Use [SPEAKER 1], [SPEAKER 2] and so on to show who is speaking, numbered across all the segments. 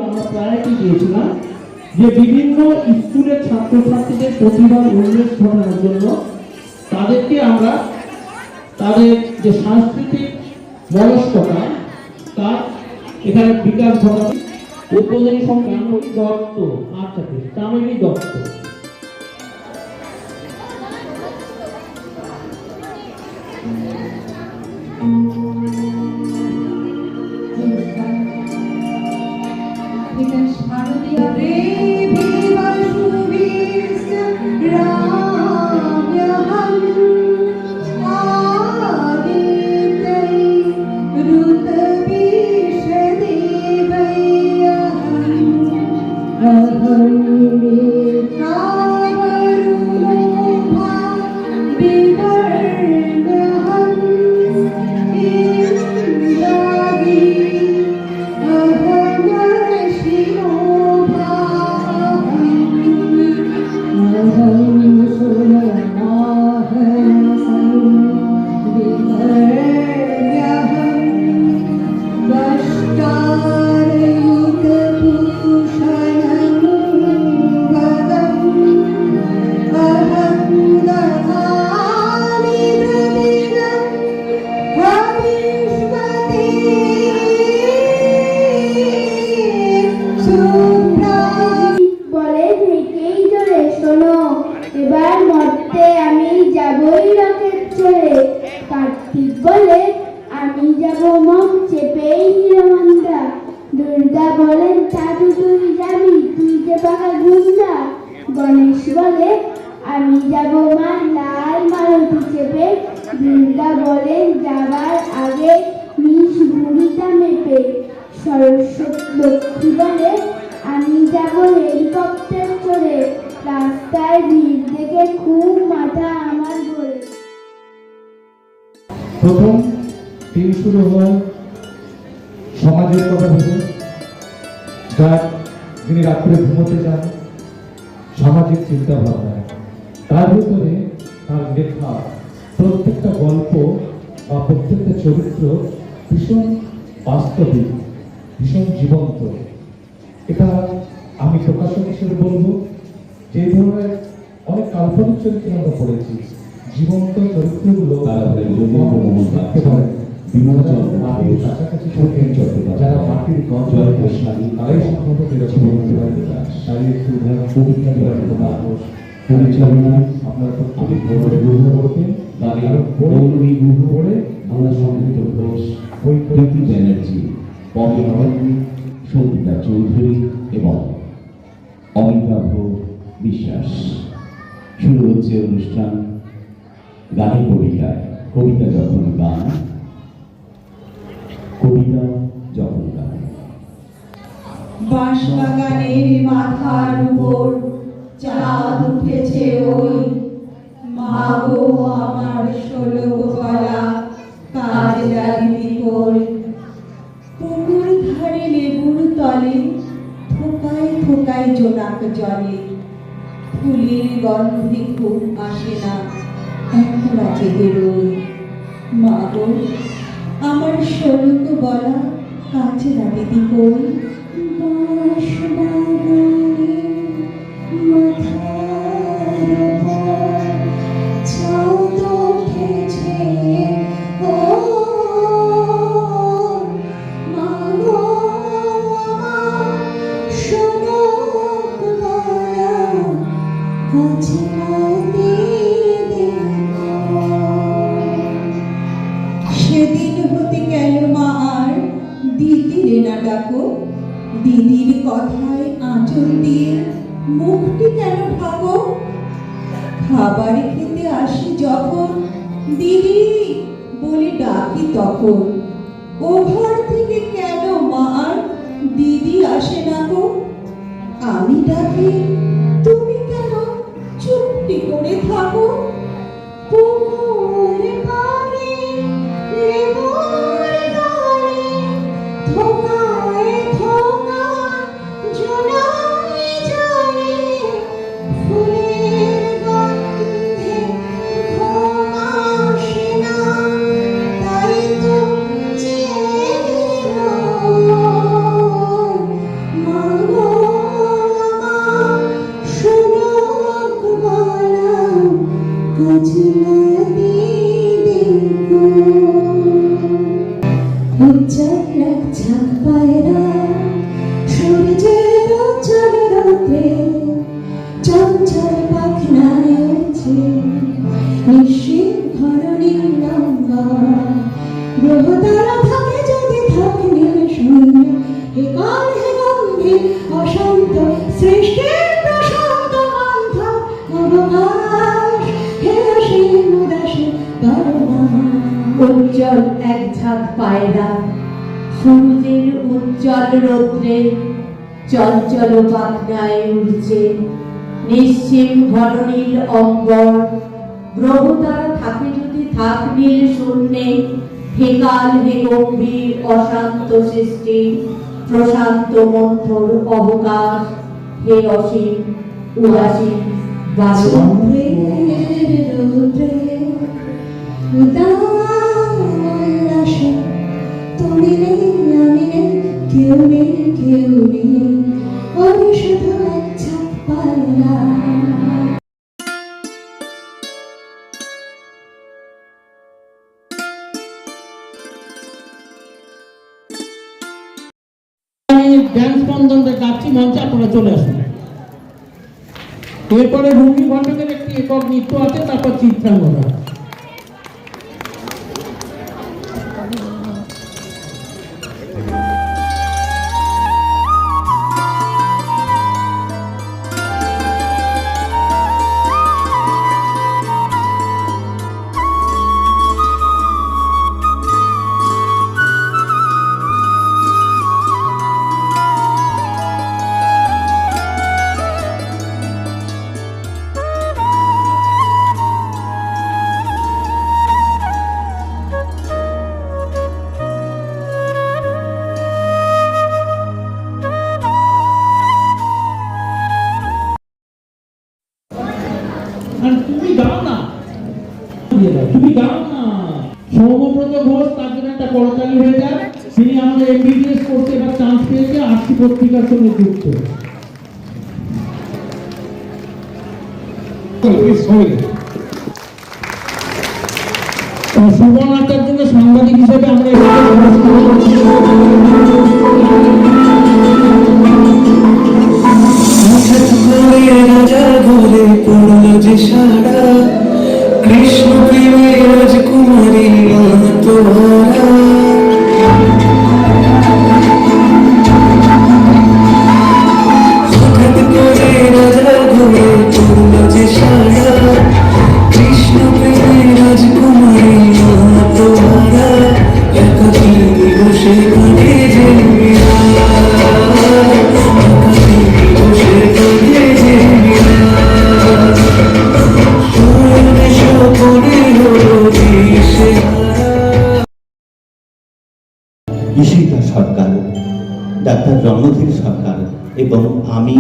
[SPEAKER 1] আমরা প্রায়োরিটি দিয়েছিলাম যে বিভিন্ন স্কুলের ছাত্রছাত্রীদের প্রতিভার উন্মেষ ঘটানোর জন্য তাদেরকে আমরা তাদের যে সাংস্কৃতিক মনস্কতা তার এখানে বিকাশ ঘটানো। উদ্বোধনী সংখ্যা দত্ত, আচ্ছা তামিনী দত্ত।
[SPEAKER 2] কার্তিক বলে আমি যাব মুখ চেপে হিরোমন্দা। দুর্গা বলেন দাদু তুই যাবি, তুই যে পাকা গুন্ডা। গণেশ বলে আমি যাব মা লাল মারুতি চেপে। দুর্গা বলেন যাবার আগে মিশ বুড়িটা মেপে। সরস্বতী লক্ষ্মী বলে আমি যাব হেলিকপ্টার চড়ে। রাস্তায় ভিড় দেখে খুব মাথা আমার ঘোরে।
[SPEAKER 3] প্রথম দিন শুরু হয় সমাজের কথা ভেবে, যার যিনি রাত্রে ঘুমোতে যান সামাজিক চিন্তা ভাবনা। তার ভিতরে তার লেখা প্রত্যেকটা গল্প বা প্রত্যেকটা চরিত্র ভীষণ বাস্তবিক, ভীষণ জীবন্ত। এটা আমি প্রকাশক হিসেবে বলবো যে ধরনের অনেক কাল্পনিক চরিত্র আমরা পড়েছি, জীবন্ত চরিত্রগুলো মাটির কাছাকাছি যারা মাটির তারাই সম্ভবত পরিচালনায় আপনারা প্রত্যেকে গ্রহণ করতেন। করে আমরা সংগীত ঘোষ, প্রীতি ব্যানার্জি, সঙ্গীতা চৌধুরী এবং অমিতাভ বিশ্বাস। শুরু হচ্ছে অনুষ্ঠান গানের কবিতায়। কবিতা যখন গান, কবিতা যখন গান।
[SPEAKER 4] বাঁশবাগানের মাথার উপর চাঁদ উঠেছে ওই, মাগো আমার 16 গলা কাজে লাগবি কই। পুকুর ধারে লেবুর তলে থোকায় থোকায় জোনাক জলে। ফুলের গন্ধে ঘুম আসে না, একলা জেগে রই। মাগো আমার 16 গলা কাজে লাগবি কই। সেদিন হতে গেল মা আর দিদিরে না ডাকো। দিদির কথায় আঁচল দিয়ে মুখটি কেন ঢাকো? খাবার খেতে আসি যখন দিদি বলে ডাকি তখন। ও ঘর থেকে কেন মা আর দিদি আসে না গো? আমি ডাকি তুমি কেন চুপটি করে থাকো? পুকুর পাড়ে লেবুর তলে
[SPEAKER 5] উজ্জ্বল এক ঝাঁক পায়রা সূর্যের উজ্জ্বল রৌদ্রে চঞ্চল পাখনায় উড়ছে। নিশ্চিম ঘন নীল অম্বর, গ্রহ তারা থাকে যদি থাক নীল শূন্যে। ফেকাল হে গম্ভীর অশান্ত সৃষ্টি, প্রশান্ত মন্থর অবকাশ, হে অসীম উদাসীন বাদল।
[SPEAKER 4] তুমি নেই আমি নেই, কেউ নেই কেউ নেই, ওরে শুধু এক ঝাঁক পায়রা।
[SPEAKER 1] ড্যান্স বন্ধনটা গাচ্ছি, মঞ্চে আপনারা চলে আসুন। এরপরে রুমি ঘটকের একটি একক নৃত্য আছে, তারপর চিত্রাঙ্গনা। তুমি গাও না, তুমি গাও না। সৌমব্রত ঘোষ, তার জন্য একটা করতালি হয়ে যায়। তিনি আমাদের এমবিবিএস কোর্সে এবার চান্স পেয়েছে, আশি পত্রিকার সঙ্গে যুক্ত। সুবর্ণ আচার্য সাংবাদিক হিসেবে আমরা
[SPEAKER 6] কৃষ্ণ প্রেমের রাজকুমারী তোরা হঠাৎ করে রাজা ঘুরে পড়ল যে সারা, কৃষ্ণ প্রেমের রাজকুমারী তোরা একাকি বসে কাঁদে যে মীরা, একাকি বসে কাঁদে যে মীরা।
[SPEAKER 3] ঈশিতা সরকার, ডাক্তার রণধীর সরকার এবং আমি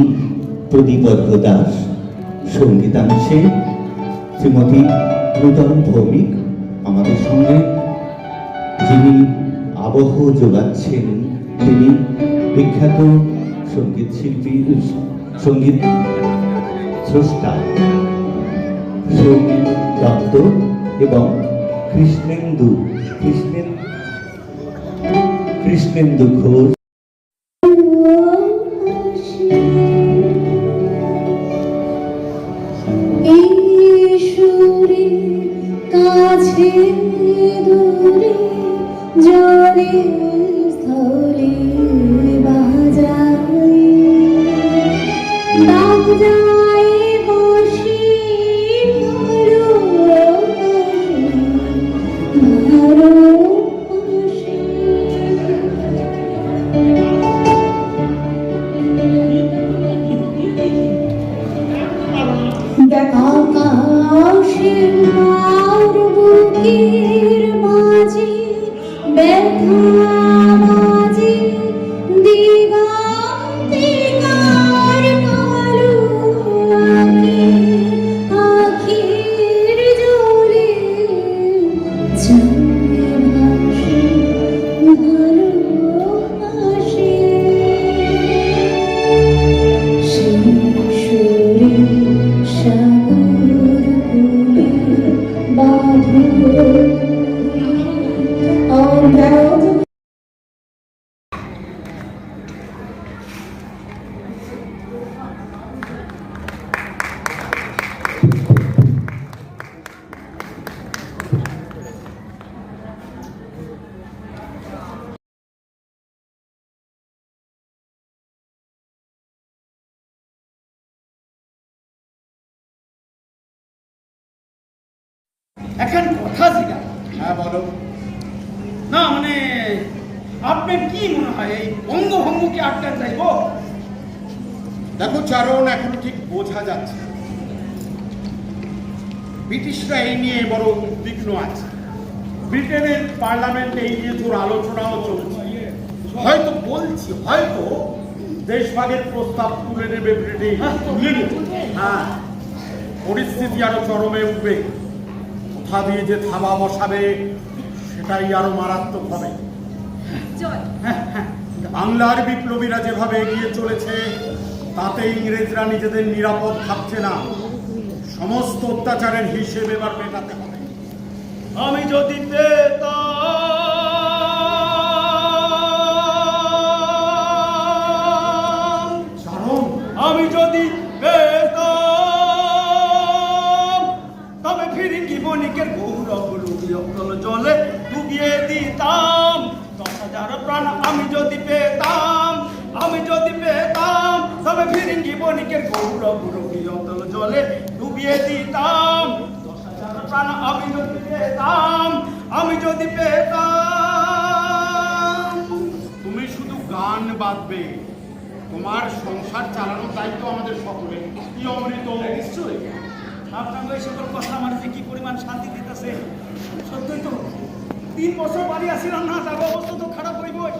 [SPEAKER 3] প্রদীপ দাস, সঙ্গীতাংশে শ্রীমতী নূতন ভৌমিক আমাদের সঙ্গে, যিনি আবহ যোগাচ্ছেন তিনি বিখ্যাত সঙ্গীত শিল্পী, সঙ্গীত স্রষ্টা সৌমিক দত্ত এবং কৃষ্ণেন্দু ঘোষ।
[SPEAKER 2] কাছে দূরে জলে স্থলে বাজাই বাজাই বসি আকাশের মার বুকের মাঝে ব্যথা মাঝে দিগন্তিকার কালো আখির জলে জলে ভাসে ভালোবাসে শিশুরে সাগর কুলে বাঁধো
[SPEAKER 7] এখন কথা ছিল। হ্যাঁ বলো। না মানে আপনার কি মনে হয় এই বঙ্গভঙ্গ কি আটকান যাইবো?
[SPEAKER 8] দেখো চারণ, এখনো ঠিক বোঝা যাচ্ছে না। ব্রিটিশরা এই নিয়ে বড় উদ্বিগ্ন আছে। ব্রিটেনের পার্লামেন্টে এই নিয়ে তোর আলোচনাও চলছে। হয়তো বলছি, হয়তো দেশভাগের প্রস্তাব তুলে নেবে ব্রিটিশ। হ্যাঁ, পরিস্থিতি আরো চরমে উঠবে। কোথা দিয়ে যে থাবা বসাবে সেটাই আরো মারাত্মক হবে। বাংলার বিপ্লবীরা যেভাবে এগিয়ে চলেছে তাতে ইংরেজরা নিজেদের নিরাপদ ভাবছে না। সমস্ত অত্যাচারের হিসেব এবার মেটাতে হবে।
[SPEAKER 7] আমি যদি পেতাম,
[SPEAKER 8] চারণ,
[SPEAKER 7] আমি যদি পেতাম, তবে ফিরিঙ্গি বণিকের গৌরব রুবিয়তল জলে ডুবিয়ে দিতাম 10,000 প্রাণ। আমি যদি পেতাম, আমি যদি পেতাম, তবে ফিরিঙ্গি বণিকের গৌরব রুবিয়তল জলে ডুবিয়ে দিতাম 10,000 প্রাণ। আমি যদি পেতাম, আমি যদি পেতাম।
[SPEAKER 8] তুমি শুধু গান বাঁধবে, তোমার সংসার চালানোর দায়িত্ব আমাদের সকলের। কি অমৃত!
[SPEAKER 7] নিশ্চয়ই আপনার এই সকল কথা আমার যে কি পরিমাণ শান্তি দিতেছে। সত্যই তো 3 বছর বাড়ি আসিলাম না, তার অবস্থা তো খারাপ হইবই।